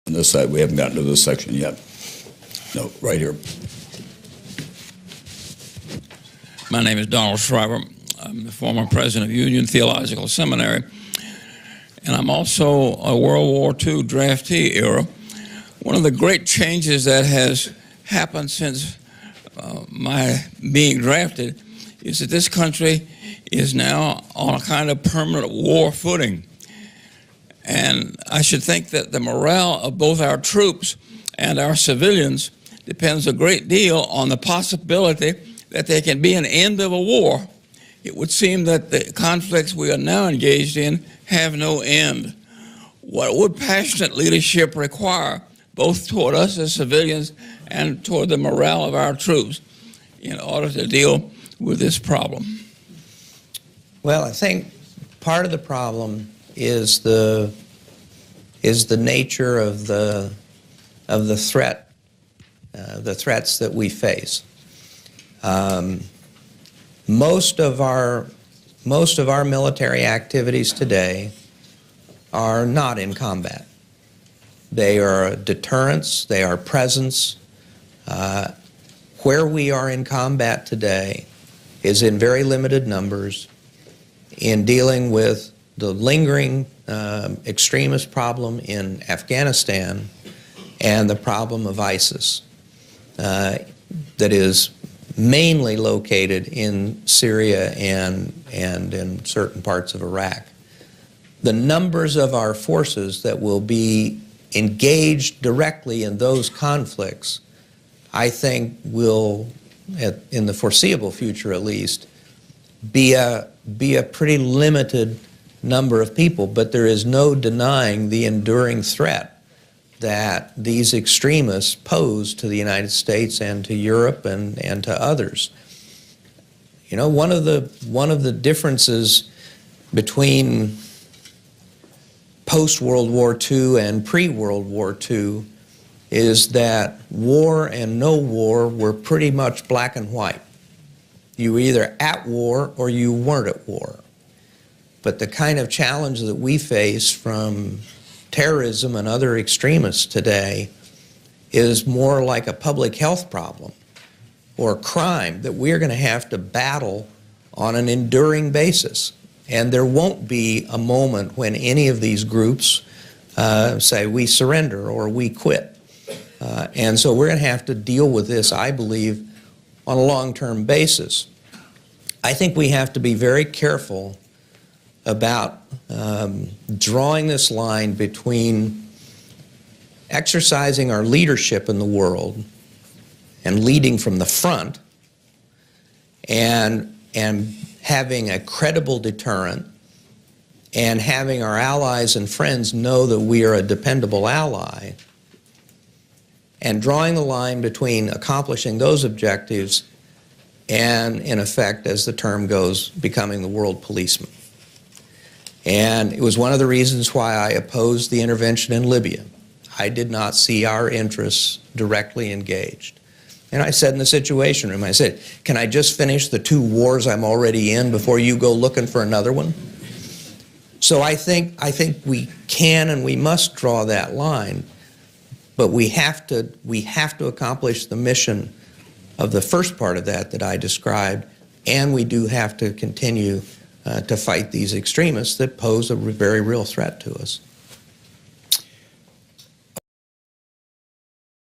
On this side, we haven't gotten to this section yet. No, right here. My name is Donald Shriver. I'm the former president of Union Theological Seminary, and I'm also a World War II draftee era. One of the great changes that has happened since my being drafted is that this country is now on a kind of permanent war footing. And I should think that the morale of both our troops and our civilians depends a great deal on the possibility that there can be an end of a war. It would seem that the conflicts we are now engaged in have no end. What would passionate leadership require, both toward us as civilians and toward the morale of our troops, in order to deal with this problem? Well, I think part of the problem is the nature of the threat, the threats that we face. Most of our military activities today are not in combat. They are deterrence, they are presence. Where we are in combat today is in very limited numbers in dealing with the lingering extremist problem in Afghanistan and the problem of ISIS that is mainly located in Syria and in certain parts of Iraq. The numbers of our forces that will be engaged directly in those conflicts, I think will, in the foreseeable future at least, be a pretty limited number of people, but there is no denying the enduring threat that these extremists pose to the United States and to Europe and to others. You know, one of the differences between post-World War II and pre-World War II is that war and no war were pretty much black and white. You were either at war or you weren't at war. But the kind of challenge that we face from terrorism and other extremists today is more like a public health problem or crime that we're going to have to battle on an enduring basis. And there won't be a moment when any of these groups say we surrender or we quit. And so we're going to have to deal with this, I believe, on a long-term basis. I think we have to be very careful about drawing this line between exercising our leadership in the world and leading from the front and having a credible deterrent and having our allies and friends know that we are a dependable ally, and drawing the line between accomplishing those objectives and, in effect, as the term goes, becoming the world policeman. And it was one of the reasons why I opposed the intervention in Libya. I did not see our interests directly engaged. And I said in the Situation Room, I said, can I just finish the 2 wars I'm already in before you go looking for another one? So I think we can and we must draw that line, but we have to accomplish the mission of the first part of that I described, and we do have to continue to fight these extremists that pose a very real threat to us.